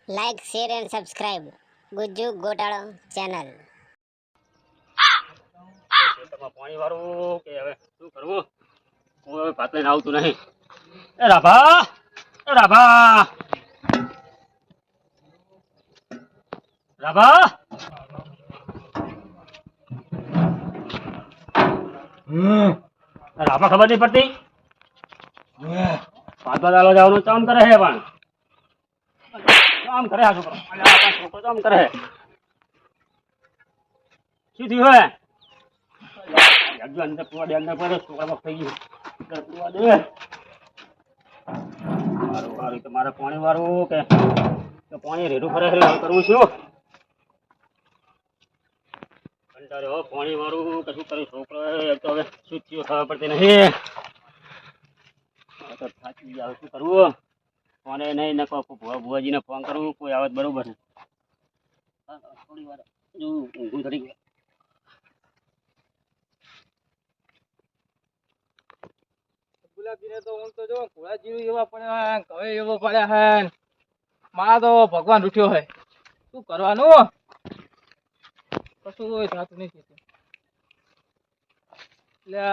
Like share and subscribe Gujju Gotalo channel. પાણી વાળું કે હવે શું કરવું? હું હવે ભાત લઈને આવતું નહીં. એ રાભા, એ રાભા, રાભા, રાભા ખબર નહીં પડતી. ભાત ભાત આલો જવાનું કામ કરે છે પણ કામ કરે આ છોકરો. છોકરો કામ કરે શું થયું હે? અંદર પૂરા દે, અંદર પડે છોકરા થઈ ગયું. પૂરા દે મારું વારું તમારે પાણી વાળું કે પાણી રેડું ફરે કરવું છું. કંટાળ્યો પાણી વાળું કે શું કર્યું છોકરો તો હવે શું થયું ખબર પડતી નહીં. તો થાકી ગયા શું કરવું? ફોને નહીં નકો ભુવાજીને ફોન કરવું કોઈ આવે બરોબર. થોડી વાર ઊંઘું થડી ગયું. ગુલાબજીને તો હું તો જો ઘોડાજી એવા પડ્યા હવે એવો પડ્યા હે. મારા તો ભગવાન રૂઠ્યો હે. શું કરવાનું? કશું થતું નથી. એટલે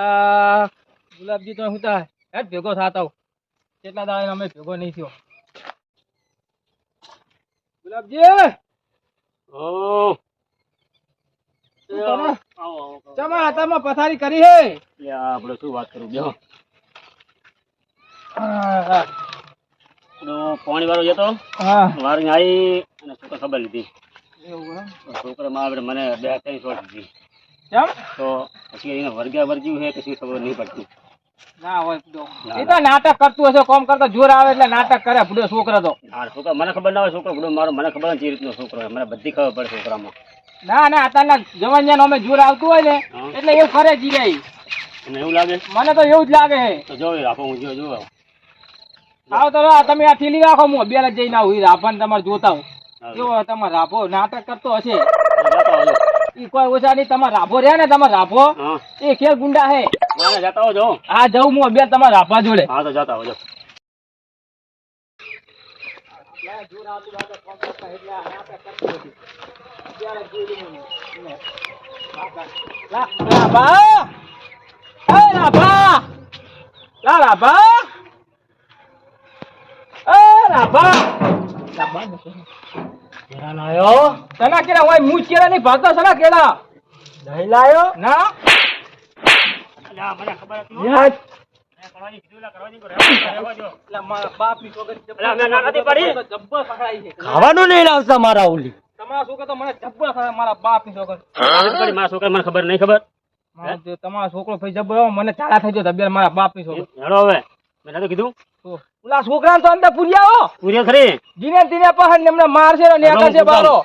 ગુલાબજી તો હું તા હેડ ભેગો થતા કેટલા દાડા અમે ભેગો નહીં થયો. ગુલાબજી ચમા હાથમાં પથારી કરી હે. આપડે શું વાત કરું બેહો. પાણી વાળો જતો વારી આવી અને છોકરા ખબર લીધી. છોકરા માં મને બે ત્રણ છોડ દીધી તો પછી એને વર્ગ્યા વર્ગ્યું છે પછી ખબર નહીં પડતી. ના હોય એ તો નાટક કરતું હશે. કોમ કરતા જોર આવે એટલે નાટક કરે ભૂડો છોકરો તો. હા છોકરા મને ખબર ના હોય છોકરો ભૂડો મારો મને ખબર નથી એ રીતનો છોકરો મને બધી ખબર પડે છોકરામાં. ના ના અત્યારના જવાન અમે જોર આવતું હોય ને એટલે એવું કરે જીરે. એને એવું લાગે? મને તો એવું જ લાગે છે. તો જોઈ રાખો હું જો આવો તો તમે આ ઠેલી રાખો હું બે જઈને આવું રાફાને તમારે જોતા હું કેવો તમારે રાફો નાટક કરતો હશે. ઈ કોઈ ઓછા નહીં. તમારે રાફો રહ્યા ને તમારે રાફો એ ખેલ ગુંડા હે. જતા હોજો. હા જવું હું બે તમારા રાફા જોડે. હા તો જતા હોજો. તના કેળા હોય મુજ કેળા નહીં ભાગતા સના કેળા નહીં લાયો ના મને ખબર ખાવાનું નહીં લાવતા મારા ઓલી તમારા છોકરા તો મને જબ્બર મારા બાપ ની છોકર મારા છોકરા મને ખબર નહીં ખબર. તમારો છોકરો ભાઈ જબ્બર મને ચાલા થઈ ગયો તબિયત મારા બાપ ની છોકર. હવે મેં તો કીધું ઓલા છોકરા તો અંદર પૂર્યા પૂર્યા ખરી જીને તીને પહાડ એમને મારશે ને નેકળ છે બારો.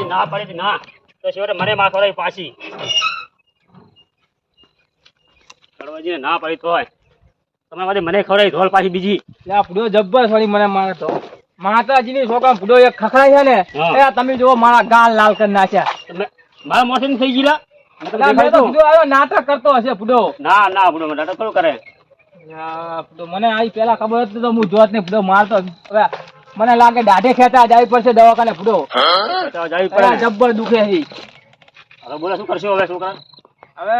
ના પડી ના તો શિવરે મને માં ખવડાવી પાછી. કડવાજીને ના પડી તો તમે મને ખવડાવી ધોળ પાછી બીજી. પૂડો જબ્બર થોડી મને મારે તો માતાજી ની છોકરા પૂડો એક ખખડાય છે ને તમે જો મારા ગાલ લાલ કરી નાખ્યા. મારા મોસમ થઈ ગયેલા નાટક કરતો હશે પૂડો. ના ના પૂડો નાટક કરું કરે. મને આવી પેલા ખબર હતી તો હું જોત ને પૂડો મારતો. હવે મને લાગે દાઢે ખેંચા જાય પડશે દવાખાને પૂડો. જબ્બર દુખે છે. હવે બોલો શું કરશો હવે છોકરા? હવે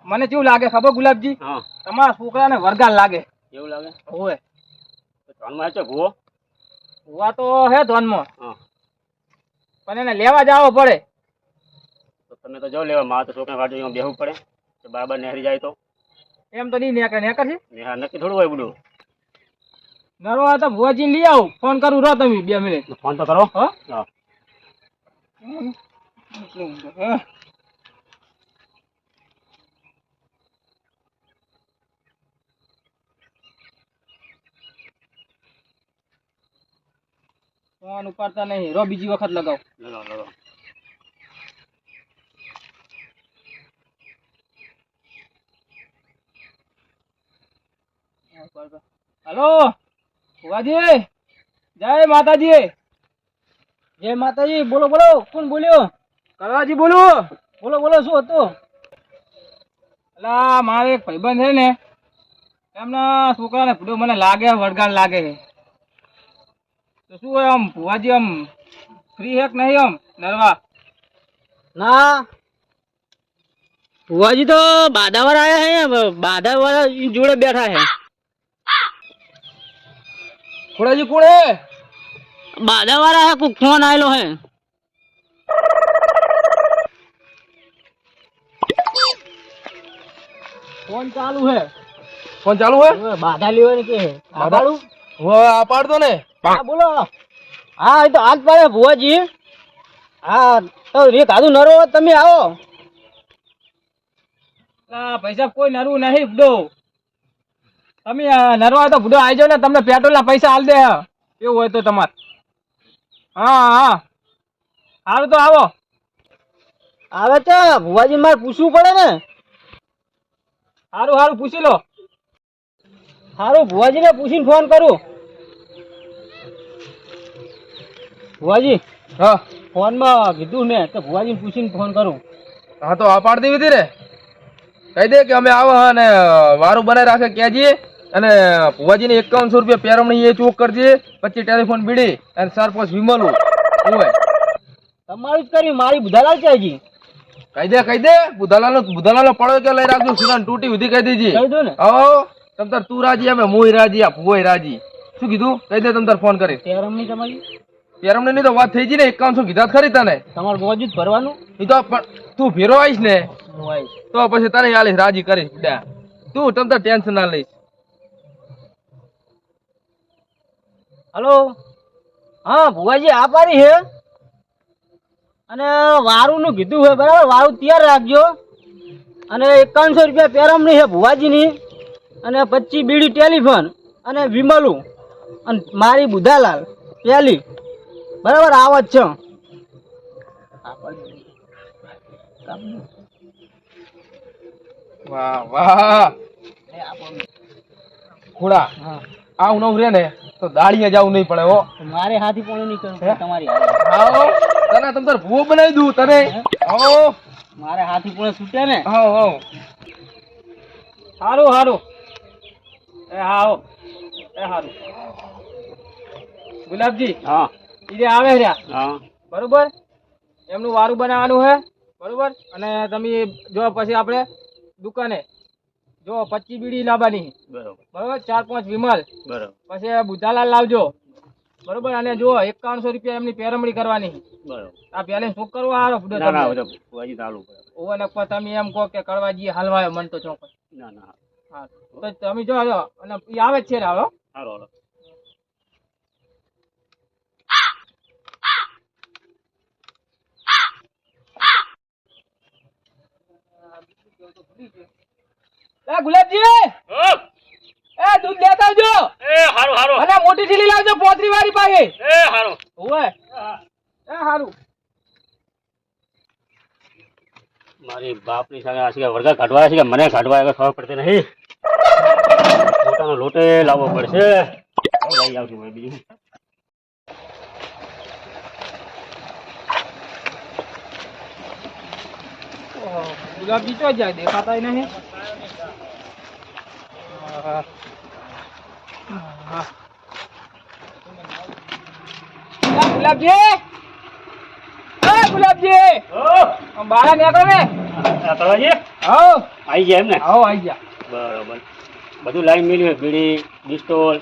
મને કેવું લાગે ખબર ગુલાબજી? તમારા છોકરાને વરગાલ લાગે. એવું લાગે? હોય ધોનમાં છે ભૂવો? ભૂવા તો હે ધોનમાં પણ એને લેવા જવો પડે. તો તમે તો જાઓ લેવા. મારા તો છોકરા વાટે બેહવું પડે બરાબર નહેરી જાય તો. એમ તો નહીં નેકર નેકર છે નેહા નક્કી થોડું હોય બધું. નરવા તો ભુવાજી લઈ આવું. ફોન કરું રહો તમે 2 મિનિટ. ફોન તો કરો. હા ફોન ઉપાડતા નહીં. રો બીજી વખત લગાવ. લગાવ. હલો ભુવાજી, જય માતાજી. જય માતાજી. બોલો બોલો. કોણ બોલ્યો? કળવાજી બોલું. બોલો બોલો શું હતું? અલા મારે એક ભાઈબંધ છે ને, એમના છોકરાને ભૂડો મને લાગે વળગાડ લાગે છે. તો શું હોય આમ ભુવાજી આમ ફ્રી હેક નહીં આમ નરવા? ના ભુવાજી તો બાધાવાર આયા હે, બાધાવાળા જોડે બેઠા હે. ખોડાજી કોણે? બાધાવાળા હે, કોક ફોન આવેલો હે. ફોન ચાલુ હે. ફોન ચાલુ હે? બાધા લેવાની કે આપાડું? આ પાડતો ને. હા બોલો. હા એ તો હાથ પાડે ભુવાજી. હા તો રે કાદુ નરો તમે આવો. પૈસા કોઈ નરવું નહીં બુડો. તમે નરવા તો બુડો આવી જાવ ને, તમને પેટ્રોલ ના પૈસા હાલ દે એવું હોય તો તમારે. હા હા સારું તો આવો. આવે તો ભુવાજી મારે પૂછવું પડે ને. સારું સારું પૂછી લો. સારું ભુવાજીને પૂછીને ફોન કરું. ભુવાજી હા ફોનમાં કીધું ને કે ભુવાજીને પૂછીને ફોન કરું. હા તો આ પાડી દેવી હતી ને. કહી દે કે અમે આવો અને વારું બનાવી રાખે કહેજે. અને ભુવાજીને 5100 રૂપિયા પેરમણી એ ચોક કરજે. પછી ટેલિફોન બીડી અને 4-5 વિમલું હોય. તમારું જ કરી, મારી બુધાલાલ છે હજી. કહી દે બુધાલાલ નો પડો કે લઈ રાખજો. સુરાન તૂટી સુધી કહી દેજે. કહી દો ને. આવો તમ તાર તું રાજી, અમે મોય રાજી, આ ભુવોય રાજી. શું કીધું? કહી દે તમ તાર ફોન કરી. પેરમણી તમારી પેરમણી ની તો વાત થઈ ગઈ ને. 5100 કીધા ખરી તને. તમારું ભુવાજી જ ભરવાનું. એ તો પણ તું ફેરો આવીશ ને હું આવીશ. તો પછી તને આલીશ, રાજી કરીશ. બેટા તું તમ તાર ટેન્શન ના લઈશ. હલો હા ભુવાજી આ પાડી છે અને વારું નું કીધું છે બરાબર. વારું તૈયાર રાખજો. અને 5100 રૂપિયા પેરમણી છે ભુવાજીની, અને 25 બીડી ટેલિફોન અને વિમલું અને મારી બુધાલાલ પેલી બરાબર. આવત છે. વાહ વાહ ખોડા આવું નવ રે ને તો દાળીએ જવું નહીં પડે હો. મારે હાથી પણ નહીં કરવું, તમારી હારે. આવો તને તમ તાર ભૂવો બનાવી દઉં તને. આવો મારે હાથી પણ છૂટે ને. આવો સારું સારું. એ હા આવો. એ હારું. ગુલાબજી હા ઈ આવે રહ્યા હા બરોબર. એમનું વારું બનાવવાનું છે બરોબર. અને તમે જો પછી આપણે દુકાને જો 25 બીડી લાવવાની બરોબર બરોબર. 4-5 વિમલ બરોબર પછી બુધાલાલ લાવજો બરોબર. અને જો 5100 રૂપિયા એમની પેરમણી કરવાની. બરોબર. આ પેલે શું કરવા હારો ફૂટો ના ના બધું ભુવાજી ચાલુ કરે. ઓવર ને તમે એમ કહો કે કડવાજી હલવાયો મન તો ચોક. ના ના હા તો તમે જો અને ઈ આવે જ છે ને. હાલો હાલો હાલો. એ ગુલાબજી એ દૂધ લેતા આવજો. એ હારું હારું. અને મોટી થેલી લાવજો 35 વાળી પાસે. એ હારું. ઓય એ હારું. મારી બાપની સાથે આ છે વર્ગા કાઢવા છે કે મને કાઢવા એ ખબર પડતી નહીં. પોતાનો લોટે લાવવો પડશે. લઈ આવજો ભાઈ બીજું. ગુલાબજી તો જાય દેખાતા નહીં. ગુલાબજી ગુલાબજી બહાર નીકળો ને. કરવાજી આવો આવી ગયા એમ ને. આવો આવી ગયા. બરોબર. બધું લાઈન મેલ્યું છે. બીડી પિસ્તોલ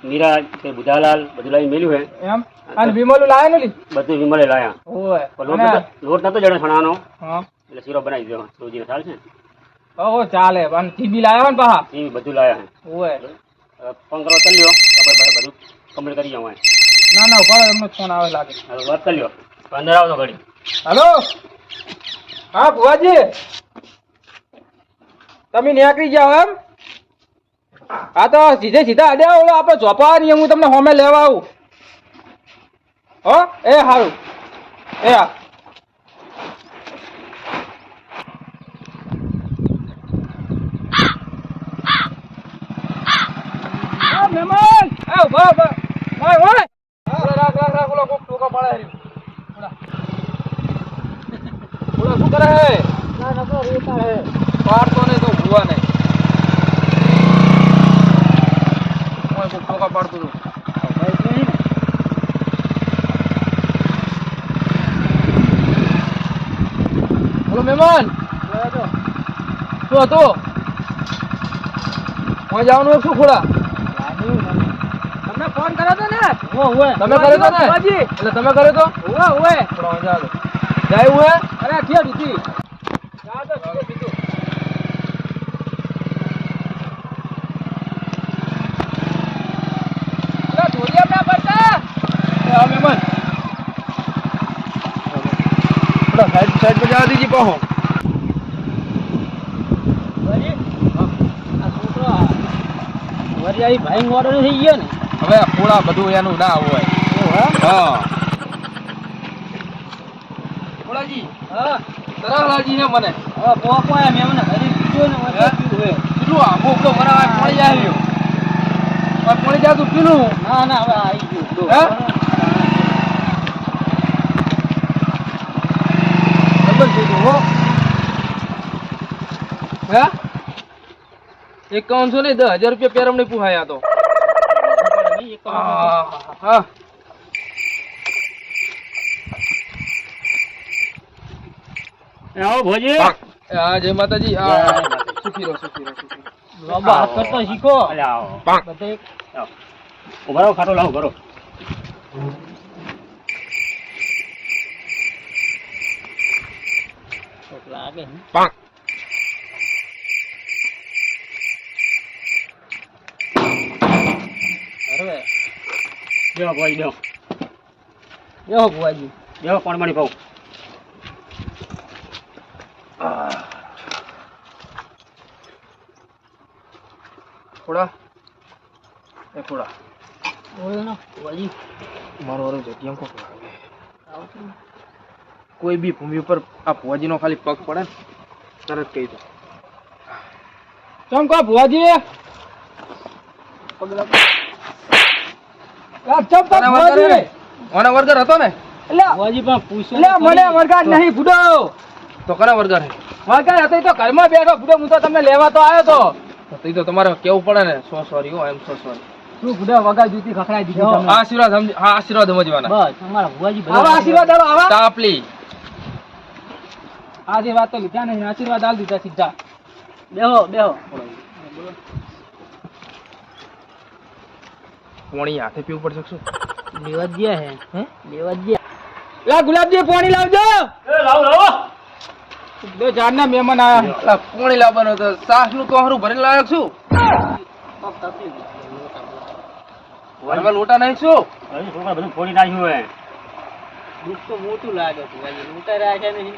મિરાજ કે બુધાલાલ બધું લાઈન મેલ્યું છે. એમ અને વિમલું લાયા ને લી બધું વિમલે લાયા. ઓય પણ લોટ નતો જડે છણાનો હા એટલે શીરો બનાવી દીધો. સૂજીનો ચાલ છે. ઓહો ચાલે. અને ટીબી લાયા ને પાહા. એ બધું લાયા છે. ઓય ફોન કરો ચાલ્યો આપણે બધું કમ્પ્લીટ કરી જાવ. ના ના ઉભા એમનો ફોન આવે લાગે. હવે વાત ચાલ્યો અંદર આવતો ઘડી. હેલો હા ભુવાજી તમે નીકળી જાઓ એમ. હા તો સીધા અડે ઓલો આપણે ચોપાવાની હું તમને હોમે લેવા આવું. હો એ સારું એ હા. મહેમાન એ ઉભા ઓય ઓય રાખ ઓલો કોક ટોકા પાડે. શું કરે હે? પાડતો નહીં તો ભૂવા નહીં. કોઈ કોક ટોકા પાડતું હતું. બોલો મહેમાન. શું હતું? કોઈ જવાનું હોય શું ખોડા? તમને ફોન કર્યો તો ને? તમે કર્યો તો ને? એટલે તમે કર્યો તો? જાય હું અરે થયા દીધી. સાઈડ પર જવા દીજી પાહો. ભાઈ મોડો થઈ ગયો ને હવે પૂરા બધું એનું ના હોય. હા પૂરાજી. હા તરાલાજી ને મને હવે પોકો એમ એમને ઘરે પીજો ને હોય પીવું પીલું આ ભૂખો બનાવા પાણી આવ્યો. હવે પાણી જાતું પીલું. ના ના હવે આવી ગયું હે હે 5100 નહીં 10,000 રૂપિયા પેરમણી પુહાયા તો. હા આવો ભોજી. હા જય માતાજી. સુખી રહો સુખી રહો સુખી રહો. બાબા હાથ કરતો શીખો. અલે આવો. બધે ઉભા રહો, ખાટો લાવો ભરો. લાગે અરે બેહો ભોજી બેહો. બેહો ભુવાજી. બેહો પાણી પાઉં. ખોડા એ ખોડા બોલો ને ભુવાજી. મારો વારો જગ્યા કોક લાગે. કોઈ બી ભૂમિ ઉપર આ ભુવાજીનો ખાલી પગ પડે ને તરત કહી દો. ચમ કો ભુવાજી વર્ગર હતો ને? ભુવાજી પણ પૂછો મને વર્ગાર નહીં બુડો. તો કરા વર્ગાર હે? વર્ગાર હતો તો ઘરમાં બેઠો બુડો. હું તો તમને લેવા તો આવ્યો તો તમારે કેવું પડે ને. સોરી હો, એમ સોરી. શું બુડા વગા જૂતી ખખડાઈ દીધી તમને. આશીર્વાદ હા આશીર્વાદ સમજવાના. બસ અમારા ભુવાજી આવા આશીર્વાદ આલો આવા. તાપલી આજે વાત તો લીધા નહીં, આશીર્વાદ આલ દીધા સીધા. બેહો બેહો. પોણી હાથે પીવું પડશે શું? લેવા જ ગયા હે લેવા જ ગયા. લા ગુલાબજી પાણી લાવજો. એ લાવો લાવો. બે જારના મહેમાન આયા. લા પાણી લાવવાનો તો સાસ નું તોહરું ભરીને લાવ્યો છું. વરવા લોટા નહીં શું? હજી છોકરા બધું ફોડી નાખ્યું હે. દુઃખ તો મોટું લાગે ભુવાજી. લૂંટાઈ રહ્યા છે નહીં.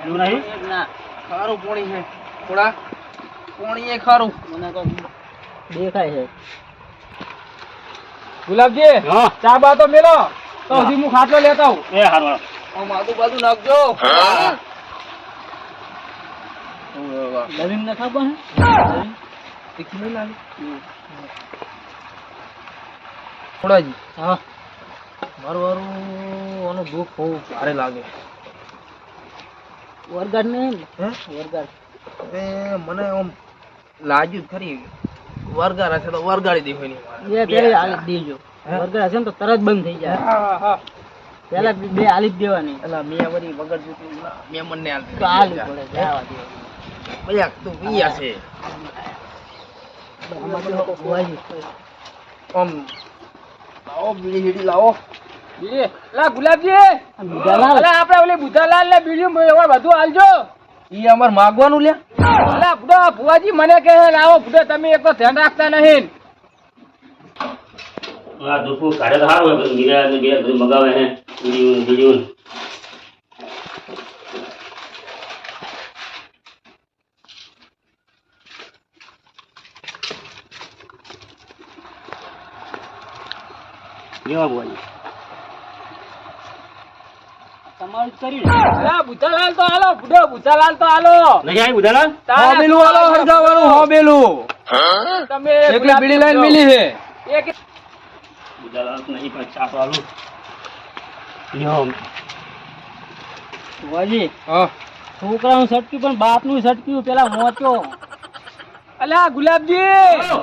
એવું નહીં? ના ખારું પાણી છે થોડા. પાણી એ ખારું. મને તો દેખાય છે. ગુલાબજી હા. ચા બા તો મેલો તો હજી હું ખાટલો લેતા આવું. એ હારું હાલો. આમ આજુબાજુ નાખજો. નવીન ને ખબર હે તીખી નહીં લાવી? થોડાજી હા મારું વારું આનું દુઃખ બહુ ભારે લાગે. વરગાડ ને હે વરગાડ મને આમ લાગ્યું જ ખરી વરગાર હશે તો વરગાડી દેવું નહીં. બે પેલી હાલી જ દેજો. વરગાડ હશે ને તો તરત બંધ થઈ જાય. હા હા પેલા બે હાલી જ દેવાની. એલા મિયા વરી વગર જૂતું મેમન ને તો હાલી પડે જવા દે. ભૈયા તું પિયા છે આમ લાવો બીડી હીડી લાવો. બીડી લા ગુલાબજી બુધાલાલ અલા આપણે ઓલી બુધાલાલ ને બીડી બધું આલજો. ઈ અમાર માગવાનું લે. અલા બુડા ભુવાજી મને કહે લાવો બુડા તમે એક તો ધ્યાન રાખતા નહીં. આ દુખું કાઢે તો સારું હોય. બધું મીરા ને બે બધું મગાવે ને બીજું કેવા બોલી તમારું જ કરી અલા બુધાલાલ તો આલો બુડા બુધાલાલ તો આલો. નહીં આવી બુધાલાલ. હોબેલું આલો હરગાવાનું હોબેલું. તમે એકલી બીડી લઈને મિલી છે. એક બુધાલાલ નહીં પણ ચા તો આલું. યો ભુવાજી હા છોકરાનું સટક્યું પણ બાપનું સટક્યું પેલા મોચો અલા ગુલાબજી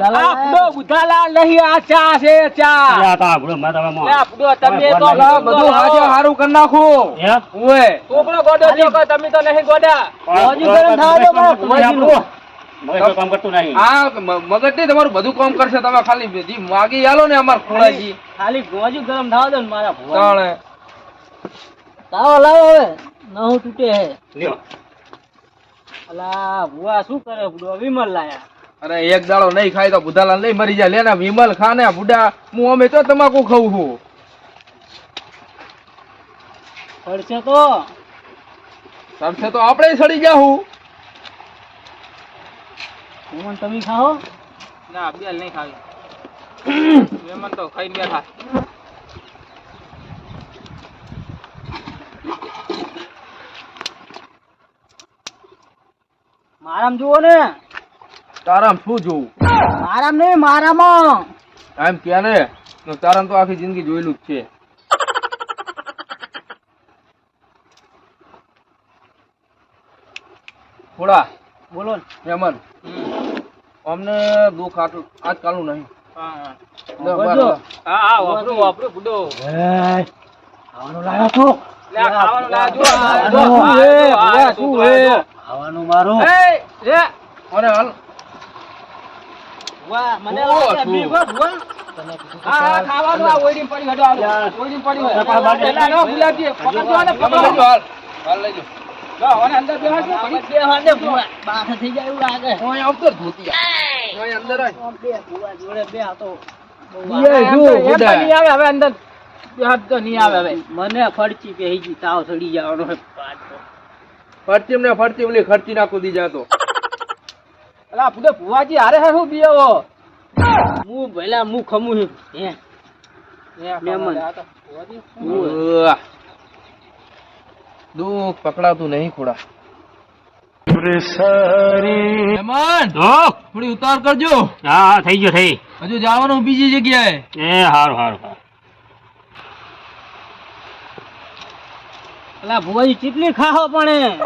આપડો બુધાલાલ નહીં આ ચા છે ચા આ તા બુડો માતા મો આપડો તમે તો બધું હાજે હારું કરી નાખું હે ઓએ છોકરો ગોડો છો કે તમે તો નહીં ગોડા ભુવાજી ગરમ થવા દો પણ ભુવાજીનું. મગજ કામ કરતું નહીં આ મગજ નહીં તમારું બધું કામ કરશે તમે ખાલી જી માગી આલો ને અમાર ખોળાજી ખાલી ભુવાજી ગરમ થવા દો ને મારા ભુવા તાણે તાવો લાવો હવે નહું તૂટે હે લ્યો અલા ભુવા શું કરે બુડો વિમલ લાયા અરે એક દાડો નહીં ખાય તો બુધાલાલ નહીં મરી જાય લેના વિમલ ખાને બુડા હું અમે તો તમાકુ ખાઉં છું પડશે તો સરસે તો આપણે સડી જાહું મહેમાન તમે ખાઓ ના બેલ નહીં ખાવી મહેમાન તો ખાઈને બેઠા મારામ જુઓ ને તારામ શું જોવું મારામ નહીં મારામાં એમ કે ને તારામ તો આખી જિંદગી જોયેલું જ છે થોડા બોલો ને મહેમાન અમને દુઃખ આજકાલનું નહીં વાપરો વાપરો બુડો ખાવાનું લાયા છો ખાવાનું લાયા જો ખાવાનું મારું અને હાલ વાહ મને ઓ, લાગે શું? બી બસ બોલ હા ખાવાનું આ ઓઈડીમ પડી હડો ઓઈડીમ પડી હોય પેલા નો ગુલાબજી પકડજો અને પકડજો હાલ હાલ લઈ લો જો અને અંદર બેહાડજો બે હાડે ભૂવા બાથ થઈ જાય એવું લાગે ઓય આવતો જ ભૂતિયા ઓય અંદર આય બે ભૂવા જોડે બે હાથો બે જો એમ તો નહીં આવે હવે અંદર બે હાથ તો નહીં આવે હવે મને ફડચી પેહી ગઈ તાવ ચડી જવાનો ફરતી ને ફરતી ઓલી ખર્ચી નાખો દી જાતો અલા પુડે ભુવાજી હારે હે હું બીયો હું ભલા હું ખમું હે મહેમાન દુઃખ પકડાતું નહીં ખોડા મહેમાન હો થોડી ઉતાર કરજો હા હા થઈ ગયો થઈ હજુ જવાનું બીજી જગ્યાએ એ હારું હારું અલા ભુવાજી કેટલી ખાહો પણ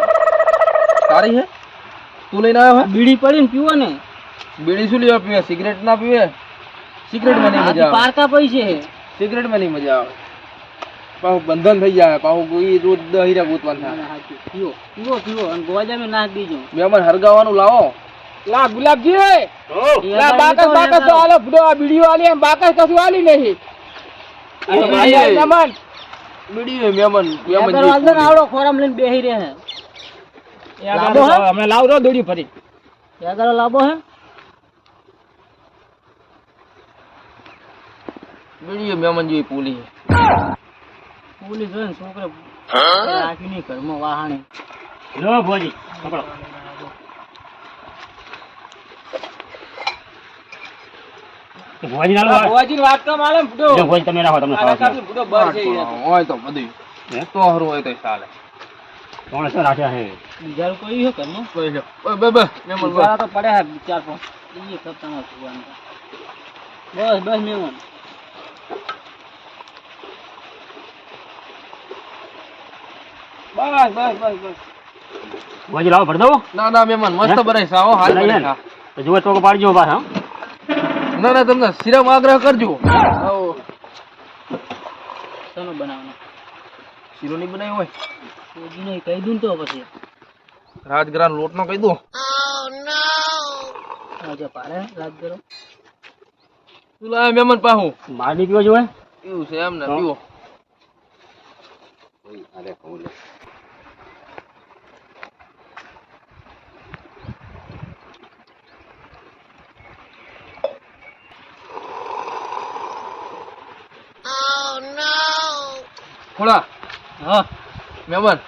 તારી હે તું લઈને આવ્યો હે બીડી પડીને પીવો ને બીડી શું લેવા પીવે સિગરેટ ના પીવે સિગરેટ માં નહીં મજા આવે પારકા પૈસે સિગરેટ માં નહીં મજા આવે પાછું બંધન થઈ જાય પાછું કોઈ રોજ દહીરા ગોતવાનું થાય પીવો પીવો પીવો અને ગોજા મેં નાખ દીજો મહેમાન હરગાવાનું લાવો લા ગુલાબજી હો લા બાકસ બાકસ તો આલો બુડો આ બીડી વાલી એમ બાકસ કશું આલી નહીં મહેમાન બીડી મહેમાન અંદર આવડો ખોરામ લઈને બેહી રહે હે લાંબો હે અમે લાવરો દોડી ફરી યાગરો લાંબો હે બીડી મહેમાન જેવી પૂલી પોલીસ હોય ને છોકરા રાખી નહીં ઘરમાં વાહણે લો ભુવાજી પકડો ભુવાજી ના લો ભુવાજી વાત તો માલે બુડો જો ભુવાજી તમે રાખો તમને ખાવા બુડો બર છે હોય તો બધું હે? તો હરું હોય તો ચાલે કોણ છે રાખ્યા હે બીજાર કોઈ હે ઘરમાં કોઈ છે બે બે મહેમાન બસ. બીજારા તો પડ્યા હે ચાર પાંચ એ કરતા ના ભુવાન બસ બસ મેમન બસ બસ બસ બસ ભુવાજી લાવો ભર દો ના ના મહેમાન મસ્ત બનાવી સાવો હાલ બનાવી બને ને? તો જુઓ તો પાડજો બસ હા ના ના તમને સિરમ આગ્રહ કરજો આવો શેનો બનાવવાનો શીરો નહીં બનાવી હોય સોજી નહીં કહી દઉં ને તો પછી રાજગરા લોટ નો કહી દો આજે પાડે રાત કરો તું લાવે મહેમાન પાહું મારી પીવો જોવે એવું છે એમ ને પીવો ખોળા હા મહેમાન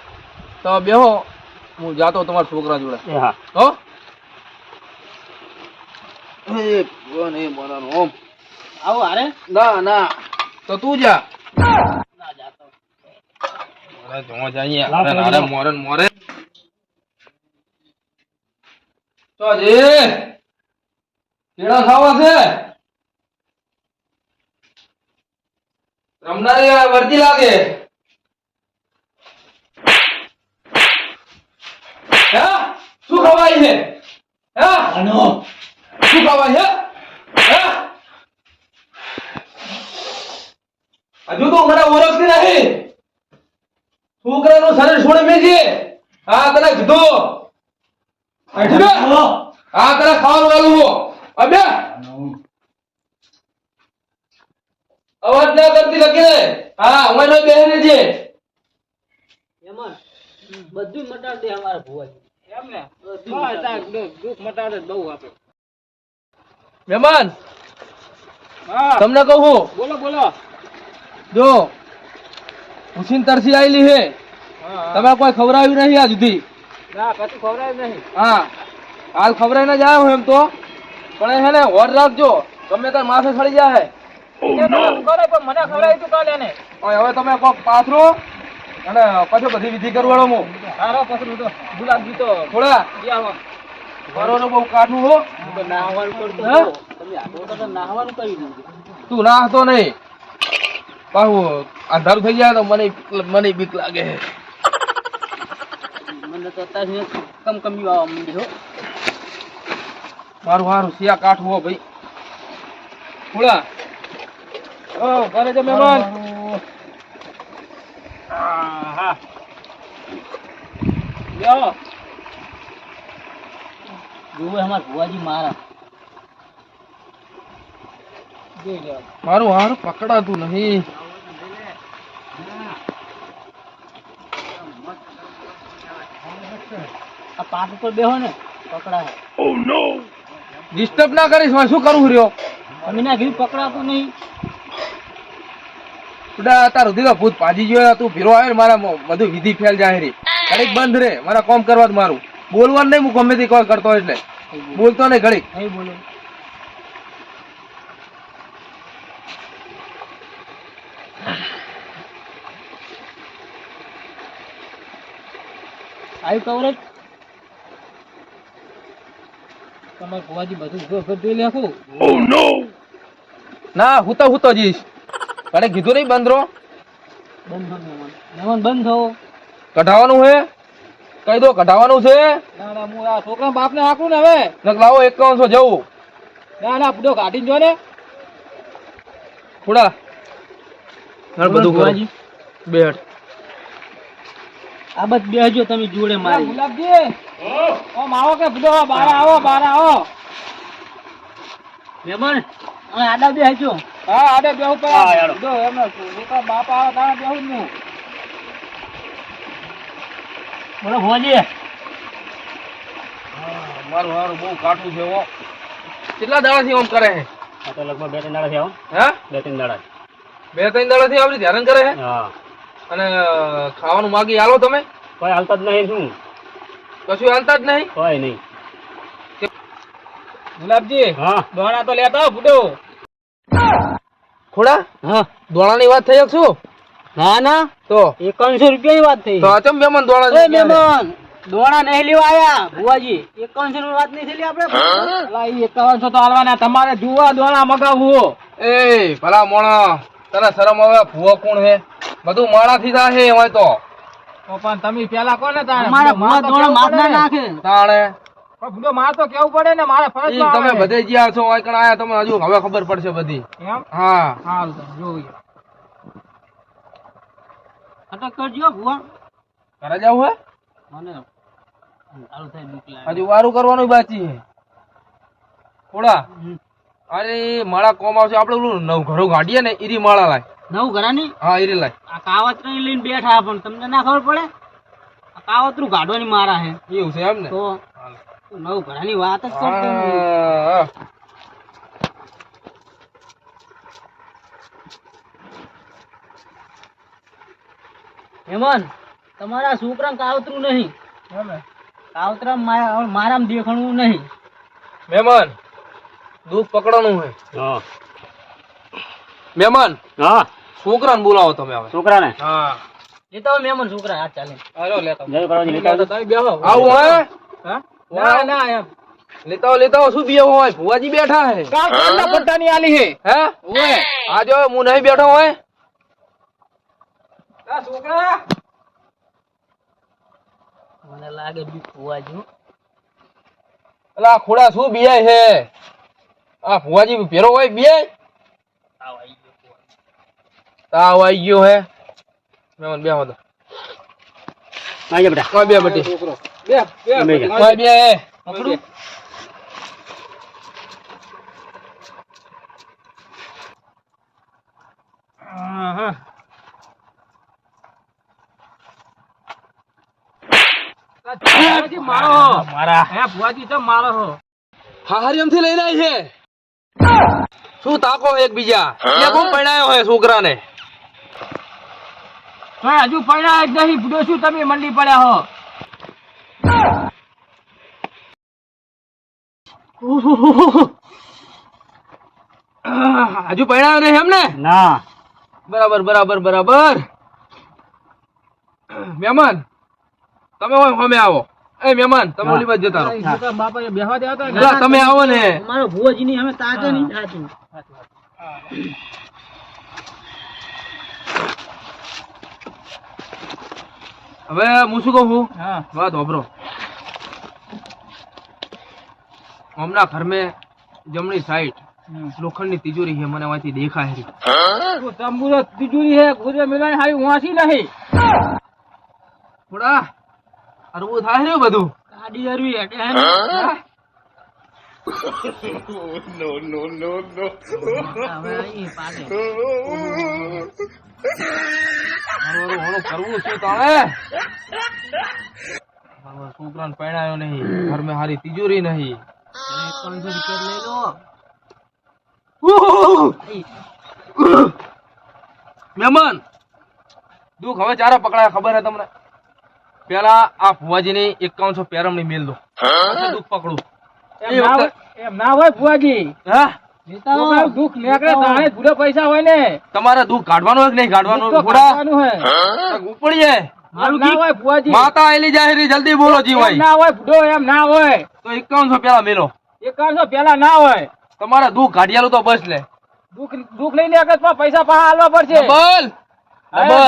તમે બેહો હું જાતો તમારા છોકરા જોડે એ હા હો એ ભગવાન એ મારાનો ઓમ આવો હારે ના ના તો તું જા ના જાતો અરે જો જઈએ આપણે અરે મોરન મોરે તો જે કેળા ખાવા છે રમનારી વર્દી લાગે શું ખવાય છે હા શું ખવાય છે હા હજુ તો મને ઓળખતી નહીં છોકરાનું શરીર છોડી મેજે હા તને કીધું હા તને ખાવાનું વાલું અબે અવાજ ના કરતી લખી હા હું બેહી છે એમાં બધું મટાડ દે અમારા ભુવાજી એમ ને દુઃખ મટાડે બહુ આપે મહેમાન હા તમને કહું બોલો બોલો જો ઉછીન તરસી આવેલી છે તમે કોઈ ખવડાવ્યું નહીં આ સુધી ના કશું ખવડાવ્યું નહીં હા હાલ ખવડાવીને જ આવ્યો એમ તો પણ હે ને હોર રાખજો ગમે તાર માથે ચડી જાય મને ખવડાવી તું કાલે એને હવે તમે કોક પાથરો અને પછી બધી વિધિ કરવાડો હું સારો પસરું તો ગુલાબજી તો થોડા મારો બહુ કાઢું હો નાહવાનું કરતો તમે આગળ તો નાહવાનું કરી દીધું તું નાહતો નહીં પાહુ અંધારું થઈ જાય તો મને બીક લાગે મને તો અત્યારે કમકમી આવવા માંડી હો મારું હારું સિયા કાઠું હો ભાઈ થોડા ઓ ઘરે છે મહેમાન હા લ્યો જોવે અમાર ભુવાજી મારા જોઈ લે મારું હારું પકડાતું નહીં આ પાટ ઉપર બેહો ને પકડાય ડિસ્ટર્બ ના કરીશ હું શું કરું રહ્યો અમે ના કીધું પકડાતું નહીં તાર સુધી ભૂત પાજી ગયો તું ભીરો આવે મારા બધું વિધિ ફેલ જાય રે ઘડીક બંધ રે મારા કામ કરવા જ મારું બોલવાનું નહીં હું ગમે તે કોલ કરતો એટલે બોલતો નહીં ઘડીક નહીં બોલો આવ્યું કવરેજ તમારે ભુવાજી બધું જોઈ લેખું ના હું તો જઈશ અરે કીધું નહીં બંધ રહો બંધ મહેમાન બંધ થવો કઢાવાનું છે કહી દો કઢાવાનું છે ના ના હું આ છોકરા બાપને હાકું ને હવે લાવો 5100 જવું ના ના પૂડો કાઢીને જો ને થોડા બધું ભુવાજી બેઠ આ બસ બેહજો તમે જોડે મારી ગુલાબજી ઓમ આવો કે બધો બહાર આવો મહેમાન હવે આડા બેહજો હા આડે બેહું પર હા, યાર. જો એમનો છોકરા બાપ આવે તાણે બેહું જ નહીં બોલો ભુવાજી મારું હારું બહુ કાઠું છે હો કેટલા દાડાથી ઓમ કરે છે આ તો લગભગ 2-3 દાડા થયા હો. હા 2-3 દાડા 2-3 દાડાથી આપણી ધ્યાન કરે છે હા અને ખાવાનું માગી આલો તમે કોઈ હાલતા જ નહીં શું કશું હાલતા જ નહીં કોઈ નહીં ગુલાબજી હા દોણા તો લેતા આવો ફૂટો થોડા હા દોણાની વાત થઈ શું ના ના તો 5100 રૂપિયાની વાત થઈ તો અચમ મહેમાન દોણા એ મહેમાન દોણા નહીં લેવા આયા ભુવાજી 5100 ની વાત નહીં થયેલી આપણે અલા ઈ 5100 તો હાલવાના તમારે જુવા દોણા મગાવવું એ ભલા મોણા તને શરમ આવે ભૂવો કોણ હે બધું માણા થી જાહે હોય તો પણ તમે પેલા કોને તાણે અમારા ભુવા દોણા માર ના નાખે તાણે પણ ભૂલો માર તો કેવું પડે ને મારા ફરજ માં તમે બધે જ્યાં છો ઓય કણ આયા તમે હજુ હવે ખબર પડશે બધી એમ હા હાલ તો જોઈએ અટક કરજો ભુવા ઘરે જાવ હે મને સારું થાય બીક લાગે હજુ વારું કરવાનું બાકી છે થોડા અરે માળા કોમ આવશે આપણે ઓલું નવ ઘરો ગાડીએ ને ઈરી માળા લાય નવું ઘરાની હા ઈરી લાય આ કાવતરી લઈને બેઠા પણ તમને ના ખબર પડે આ કાવતરું ગાડવાની મારા હે એવું છે એમ ને તો નવું ઘરાની વાત જ કરતો હા. હેમન તમારા છોકરા કાવતરું નહીં કાવતરા મારામાં દેખણવું નહીં મહેમાન દૂધ પકડવાનું છે હા મહેમાન હા છોકરાને બોલાવો તમે હવે છોકરાને હા લેતા હોય મહેમાન છોકરા હાથ ચાલે હાલો લેતા જય કરવાજી લેતા આવજો. તમે બેહો આવું હે હા ના ના એમ લેતા શું બે હોય ભુવાજી બેઠા હે કાલના પટ્ટાની આલી હે હે ઓય આ જો હું નહીં બેઠો હોય આ છોકરા મને લાગે બી ફુવાજી અલા ખોડા શું બિયાય છે આ ફુવાજી ભેરો હોય બિયાય તાવ આવી ગયો હે મેમન બે હોતો આઈ જા બેટા કોઈ બે બટી બે કોઈ બે પકડું મારા હે ફુવાજી તો મારો હો હા હરિયમથી લઈને આવી છે શું તાકો એકબીજા એ કોણ પરણાયો હોય છોકરાને હજુ પરણાય જ નહીં બુડો શું તમે મંડી પડ્યા હો હજુ પરણાયો નહીં એમ ને ના બરાબર બરાબર બરાબર મહેમાન તમે હોય સામે આવો એ મહેમાન તમે ઓલી બાજુ જતા રહો બાપા બેહવા દેવા તો એલા, તમે આવો ને મારો ભુવાજી ની અમે તાજા નહીં થાતું હવે હું શું કહું છું હા વાત હોભરો હમણાં ઘર મેં જમણી સાઈડ લોખંડની તિજોરી છે મને વાંચી દેખાય છે તંબુરો તિજોરી હે ગુરે મિલાય હારી વાંસી નહીં થોડા અરવું થાય ને બધું ગાડી અરવી હટે હે હવે ઈ પાટે મારું કરવું શું તાણે મારો છોકરાને પરણાયો નહીં ઘર મેં હારી તિજોરી નહીં 500 રૂપિયા લઈ લો મહેમાન દુઃખ હવે ચારા પકડાયા ખબર હે તમને પેલા આ ફુવાજી ની 5100 પેરમણી મેલ દો પછી દુઃખ પકડું એમ ના હોય ભુવાજી હા તમારું દુઃખ નીકળે તાણે પૂરા પૈસા હોય ને તમારે દુઃખ કાઢવાનું હોય કે નહીં કાઢવાનું ઘોડા ઉપડીએ મારું ના હોય ભુવાજી માતા આયેલી જાહેરી જલ્દી બોલો જી એમ ભાઈ ના હોય બુડો એમ ના હોય તો 5100 પેલા મેલો 5100 પેલા ના હોય તમારે દુઃખ કાઢિયાલું તો બસ લે દુઃખ લઈને અકસ્માત પૈસા પાછા આલવા પડશે ડબલ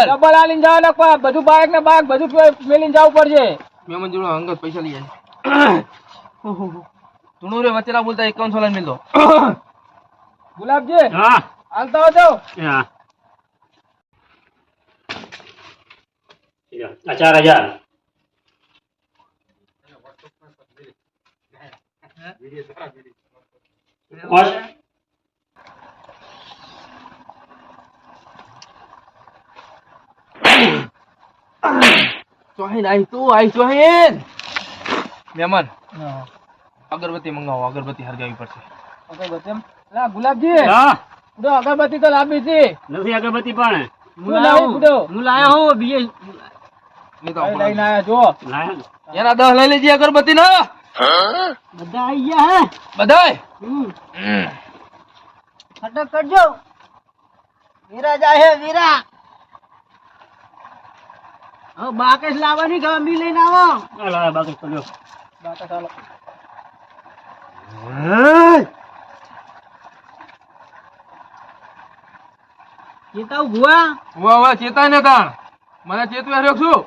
ડબલ આલીને જવાના પા બધું બાઇક ને બાઇક બધું મેલીને જવું પડશે મહેમાન જોડે અંગત પૈસા લઈ જાય તુણુ રે વચ્ચે ના બોલતા 5100 લઈને મેલ દો ગુલાબજી હા હાલતા આવજો હા આ 4000 और ચોહીન આઈ તું આઈ ચોહીન મહેમાન અગરબત્તી મંગાવો અગરબત્તી હરગાવી પડશે અગરબત્તી લા ગુલાબજી હા બુડો અગરબત્તી તો લાંબી છે નથી અગરબત્તી પણ હું લાવ્યો બુડો હું લાયો હો બીએ લેતો લઈને આયા જો લાયા ને. એના 10 લઈ લેજે અગરબત્તી ના બધા આઈ ગયા હે બધાય ફટક કરજો વીરા જાય હે વીરા હવે બાકેશ લાવવાની કે અમી લઈને આવો આ લાયા બાકી પડ્યો બાકેશ ચાલો ચેતાવ ભુવા વાહ વાહ ચેતાય ને તાણ મને ચેતવે હર્યો છું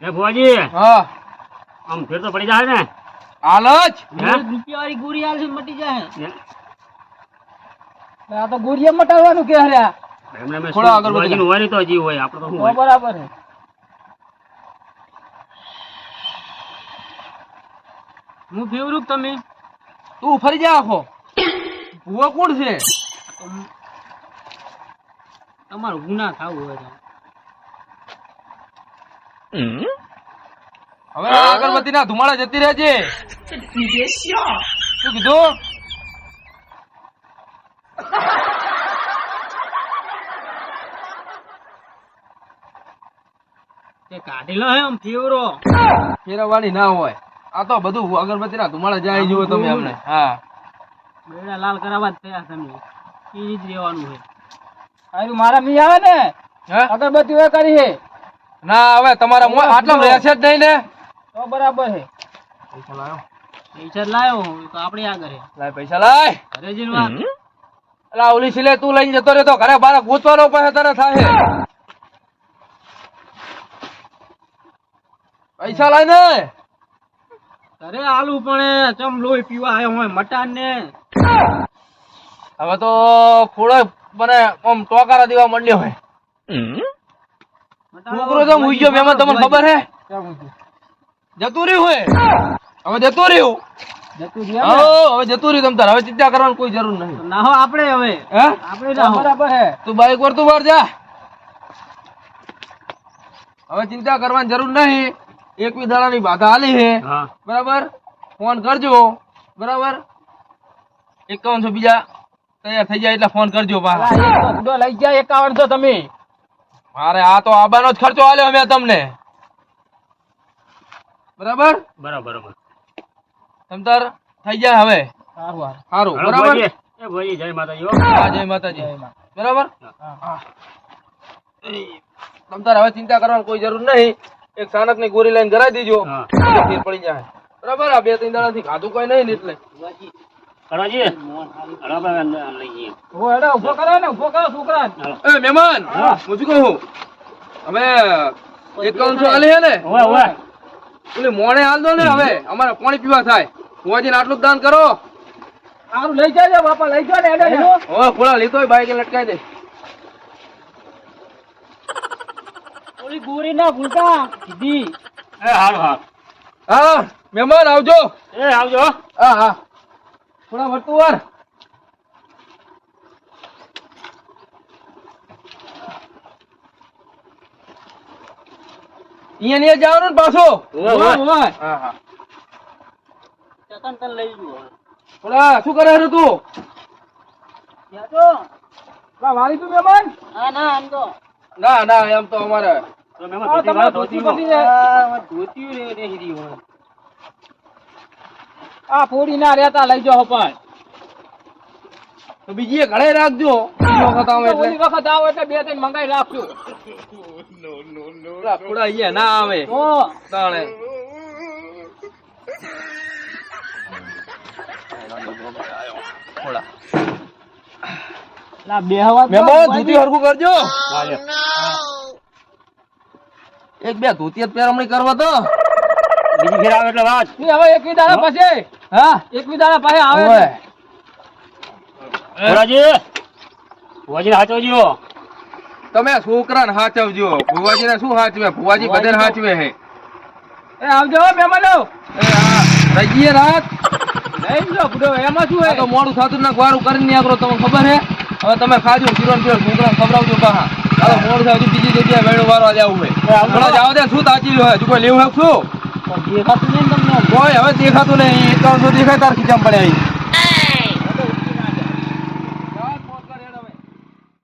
એ ભુવાજી હા આમ ફેર તો પડી જાય ને હાલજ હે? રૂપિયા વાળી ગોળી આલશે મટી જાય હે? આ તો ગોળીએ મટાડવાનું કે હર્યા એમને મેં થોડા અગરબત્તી ભુવાજીનું હોય ને તો હજી હોય આપણે તો શું તો હોય બરાબર હે હું ફેવરું તમે તું ફરી જા આખો ભૂવો કોણ છે તમારું ગુના ખાવું હોય હવે આ અગરબત્તી ના ધુમાડા જતી રહેજે શું કીધું તે કાઢી લો એમ ફેવરો ફેરવવાની ના હોય આ તો બધું અગરબત્તી ના ધુમાડા જાય જુઓ તમે અમને હા બેડા લાલ કરાવવા જ થયા તમે એ જ રહેવાનું છે આયુ મારા મી આવે ને હે? અગરબત્તી હોય કરી છે ના હવે તમારા આટલા રહેશે જ નહીં ને તો બરાબર છે પૈસા લાયો પૈસા લાયો તો આપણે આગળ છે લાય પૈસા લાય ઘરે જઈને વાત અલા ઓલી સિલે તું લઈને જતો રહેતો ઘરે બાર ગોતવાનો પાસે તારે થાય પૈસા લાય ને અરે આલુ પણ ચમ લોહી પીવા આવ્યો હોય મટાન ને. હવે તો ફોડો મને આમ ટોકારા દેવા માંડ્યો હોય. છોકરો તો મૂઈ ગયો મહેમાન, તમને ખબર હે? જતું રહ્યું હોય. હવે જતું રહ્યું. હવે જતું રહ્યું. તમ તાર હવે ચિંતા કરવાની કોઈ જરૂર નહીં. ના હો આપણે હવે હે આપણે ના બરાબર હે. તું બાઈક પર તું બહાર જા. હવે ચિંતા કરવાની જરૂર નહીં. એકવી દાડાની બાધા આલી હે. હા બરાબર, ફોન કરજો. બરાબર, 5100 બીજા તૈયાર થઈ જાય એટલે ફોન કરજો. પાછા લઈ જાય 5100 તમે. મારે આ તો આબાનો જ ખર્ચો આલ્યો અમે તમને. બરાબર બરાબર બરાબર. તમ તાર થઈ જાય હવે. સારું સારું. હાલો બરાબર. ભુવાજી. એ ભુવાજી, જય માતાજી હો. હા, જય માતાજી. બરાબર. તમ તાર હવે ચિંતા કરવાની કોઈ જરૂર નહીં. એક સાનક ની ગોરી લઈને કરાવી દેજો. હા. ફેર પડી જાય. બરાબર. આ 2-3 દાડા થી ખાધું કોઈ નહીં ને એટલે. કરવાજી, હાલો આપણે લઈ જઈએ. ઓ હેડો ઉભો કરો ને, ઉભો કરો છોકરાને. હાલો. એ મહેમાન, હું શું કહું? હવે 5100 આલી હે ને? ઓવે ઓવે. ઓલી મોણે હાલ દો ને. હવે અમારે પાણી પીવા થાય. ભુવાજીને આટલું જ દાન કરો. સારું લઈ જાજો બાપા, લઈ જાઓ ને હેડો ને. હવે ફોડા લીધો હોય બાઈક લટકાઈ દે. ઓલી ગોરી ના ભૂલતા કીધી. એ હાલો હા. હા મહેમાન આવજો. એ આવજો હો. હા હા, થોડા વર્તું વાર. અહીંયા જવાનું ને પાછો. ઓવે ઓવે. હા હા. થોડા શું કરે છે તું? વાળી તું મહેમાન. ના ના, એમ તો અમારે તો મહેમાન ધોતી વાળો, ધોતી વાળો. આ પોડી ના રહેતા લઈ જાઓ પણ. તો બીજી ઘરે રાખજો. બીજી વખત આવો ઓલી એટલે વખત આવો એટલે 2-3 મંગાઈ રાખજો. થોડા અહીંયા ના આવે ઓ તાણે. થોડા લા બેહવા દો. મહેમાન ધોતી હરખું કરજો. હા, લ્યો. એક બે ધોતી જ પહેરવણી કરવા તો. બીજી ફેર આવે એટલે વાત. નહીં, હવે એકવી દાડા પછી. હા એકવી દાડા પછી આવે ઓવે. છે. ભુવાજી, ભુવાજીને હાચવજો. તમે છોકરાને હાચવજો. ભુવાજીને શું હાચવે? ભુવાજી બધાને હાચવે હે. એ આવજો હો મહેમાનો. એ હા, રહીએ રાત. લઈ લો બુડો, એમાં શું આ હે? તો મોડું થતું ના વારું કરી નીકળો. તમને ખબર હે? હવે તમે ખાજો કિરણ પીરો છોકરાને ખવડાવજો પાહા. હવે મોડું થાય હજુ બીજી જગ્યાએ વેણું વારવા જવું હોય. હમણાં જાવ દે. શું તાચી રહ્યો? હજુ કોઈ લેવું હે શું? દેખાતું નહીં તમને. કોઈ હવે દેખાતું નહીં. 5100 દેખાય તાર ખીચામાં પડ્યા અહીં.